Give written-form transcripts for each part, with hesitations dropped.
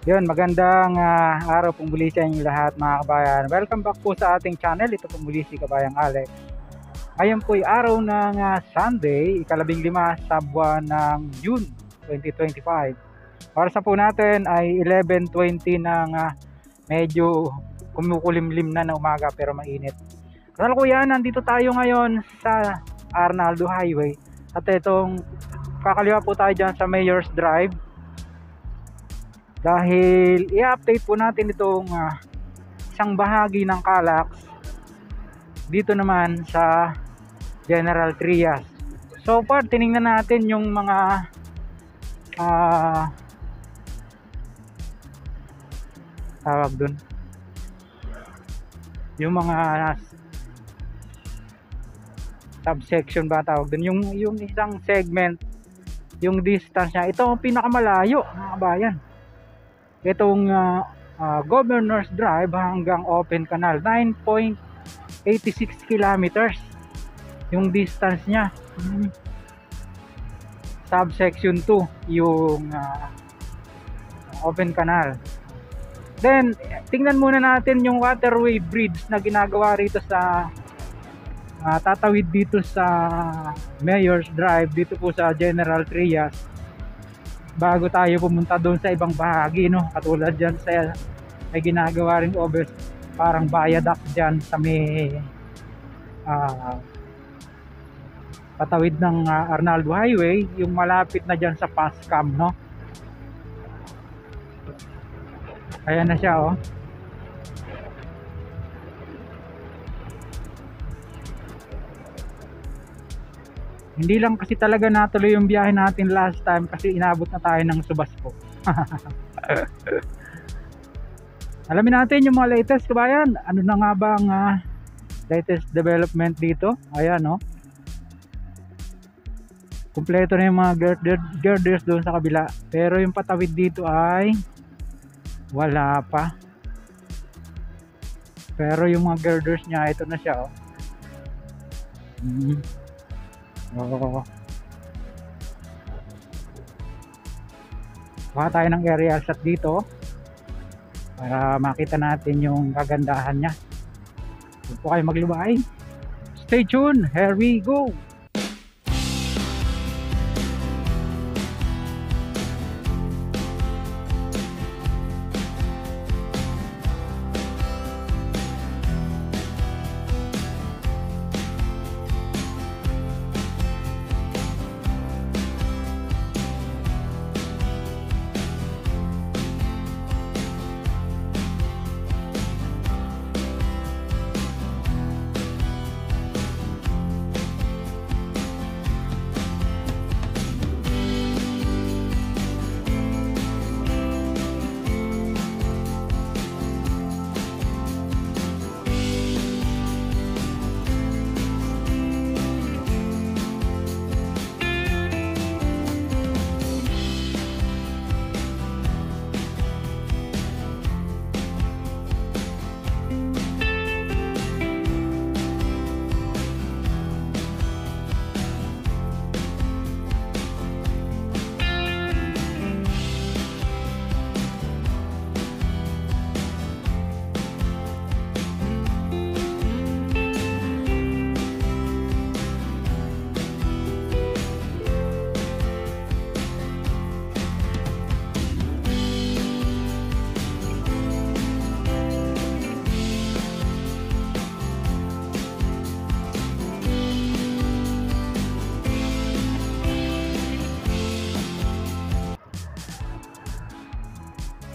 Yun, magandang araw pong muli sa inyo lahat mga kabayan. Welcome back po sa ating channel. Ito po muli si Kabayang Alex. Ngayon po ay araw ng Sunday, ika-15 sa buwan ng June 2025. Oras na po natin ay 11:20 ng medyo kumukulimlim na umaga pero mainit. Kasalukuyan, nandito tayo ngayon sa Arnaldo Highway. At itong kakaliwa po tayo dyan sa Mayor's Drive. Dahil i-update po natin itong isang bahagi ng Calax dito naman sa General Trias. So far, tiningnan natin yung mga tawag dun, yung mga subsection ba tawag dun, yung isang segment, yung distance niya. Ito ang pinakamalayo mga kabayan. Itong Governor's Drive hanggang Open Canal, 9.86 kilometers yung distance niya. Subsection 2 yung Open Canal. Then tingnan muna natin yung waterway bridge na ginagawa rito sa tatawid dito sa Mayor's Drive, dito po sa General Trias, bago tayo pumunta doon sa ibang bahagi, no? Katulad dyan sa may ginagawa rin parang viaduct dyan sa may patawid ng Arnaldo Highway, yung malapit na dyan sa Pascam, no? Ayan na siya, oh. Hindi lang kasi talaga natuloy yung biyahe natin last time kasi inabot na tayo ng Subasco. Alamin natin yung mga latest, kabayan. Ano na nga ba ang latest development dito? Ayan, no? Kumpleto na yung mga girders doon sa kabila. Pero yung patawid dito ay wala pa. Pero yung mga girders niya, ito na siya, oh. Oo. Kuha tayo ng aerial shot dito para makita natin yung kagandahan niya. Huwag po kayo maglubay. Stay tuned, here we go.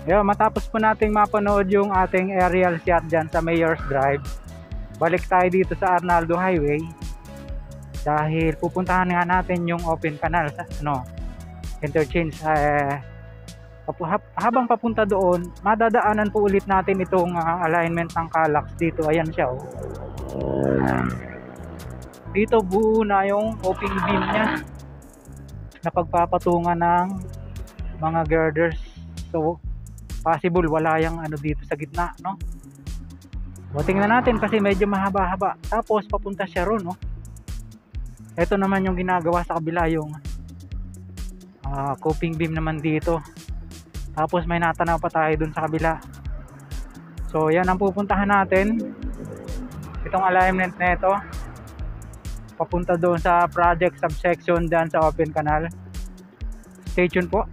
Yo, matapos po nating mapanood yung ating aerial shot dyan sa Mayor's Drive, balik tayo dito sa Arnaldo Highway dahil pupuntahan nga natin yung Open Canal sa interchange. Habang papunta doon, madadaanan po ulit natin itong alignment ng Calax dito. Ayan siya, oh. Dito buo na yung open beam nya na pagpapatungan ng mga girders. So possible wala yung dito sa gitna, no? O tingnan natin kasi medyo mahaba-haba. Tapos papunta siya ron, no? Ito naman yung ginagawa sa kabila, yung coping beam naman dito. Tapos may natanaw pa tayo dun sa kabila. So yan ang pupuntahan natin. Itong alignment na ito papunta doon sa project subsection dyan sa open canal. Stay tuned po.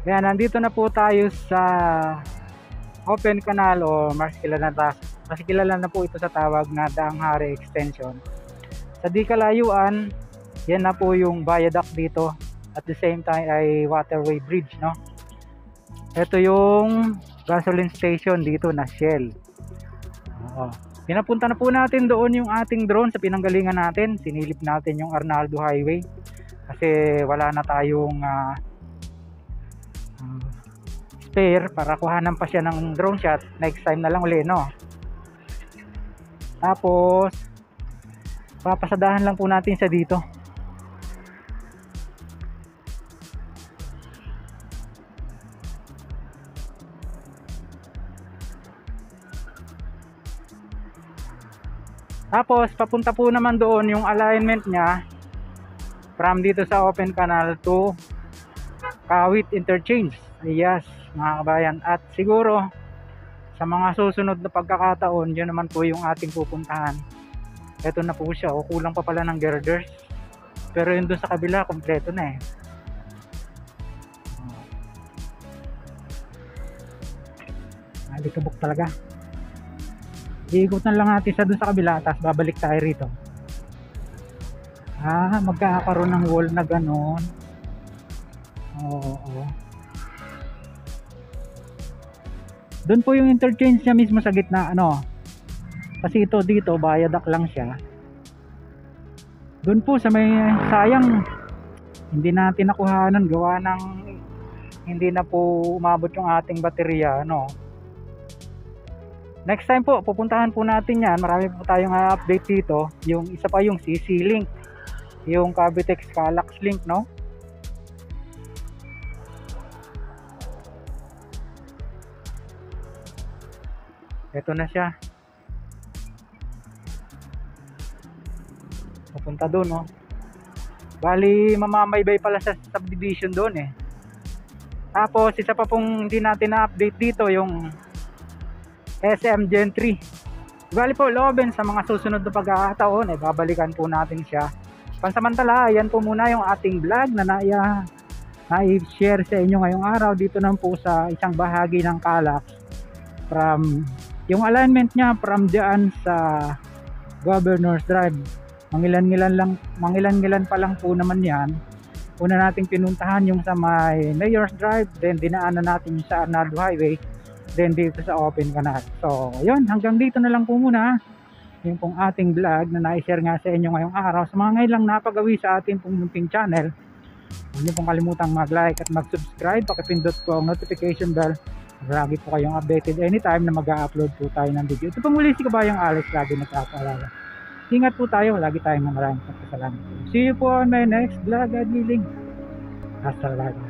Kaya nandito na po tayo sa open canal o mas kilala na po ito sa tawag na Daang Hari Extension. Sa di kalayuan, yan na po yung viaduct dito. At the same time ay waterway bridge, no? Ito yung gasoline station dito na Shell. Pinapunta na po natin doon yung ating drone sa pinanggalingan natin. Sinilip natin yung Arnaldo Highway kasi wala na tayong spare para kuhanan pa siya ng drone shot. Next time na lang uli, no? Tapos papasadahan lang po natin sa dito. Tapos papunta po naman doon yung alignment niya from dito sa open canal to Kawit Interchange. Yes, mga kabayan. At siguro sa mga susunod na pagkakataon, yun naman po yung ating pupuntahan. Ito na po siya. O, kulang pa pala ng girders. Pero yun doon sa kabila, kompleto na eh. Alikabok talaga. Iikutan lang natin sa doon sa kabila, tapos babalik tayo rito. Magkakaroon ng wall na ganon. Oo. Doon po yung interchange niya mismo sa gitna, ano. Kasi ito dito, viaduct lang siya. Doon po sa may sayang hindi natin nakuhanan gawa ng hindi na po umabot yung ating baterya, no. Next time po, pupuntahan po natin yan. Marami po tayong update dito. Yung isa pa yung CC Link. Yung Cavitex Calax Link, no? Ito na siya. Pupunta doon, no? Bali, mamamaybay pala sa subdivision doon eh. Tapos, isa pa pong hindi natin na-update dito, yung SM Gen 3. Bali po, loobin sa mga susunod na pagkakataon, babalikan po natin siya. Pansamantala, yan po muna yung ating vlog na na-share sa inyo ngayong araw dito naman po sa isang bahagi ng Calax, from yung alignment niya from dyan sa Governor's Drive. Mangilan-ngilan pa lang po naman yan. Una nating pinuntahan yung sa may Mayor's Drive, then dinaanan natin sa Arnaldo Highway, then dito sa Open Canal. So yun, hanggang dito na lang po muna yung pong ating vlog na na-share nga sa inyo ngayong araw. Sa mga ngayon lang napagawi sa ating pong munting channel, huwag niyo pong kalimutang mag-like at mag-subscribe, pakipindot po ang notification bell. Lagi po kayong updated anytime na mag-upload po tayo ng video. Ito pong muli si Kabayang Alex, lagi nagpapaalala. Ingat po tayo, lagi tayong maraming salamat. See you po on my next vlog, God willing. Hasta luego.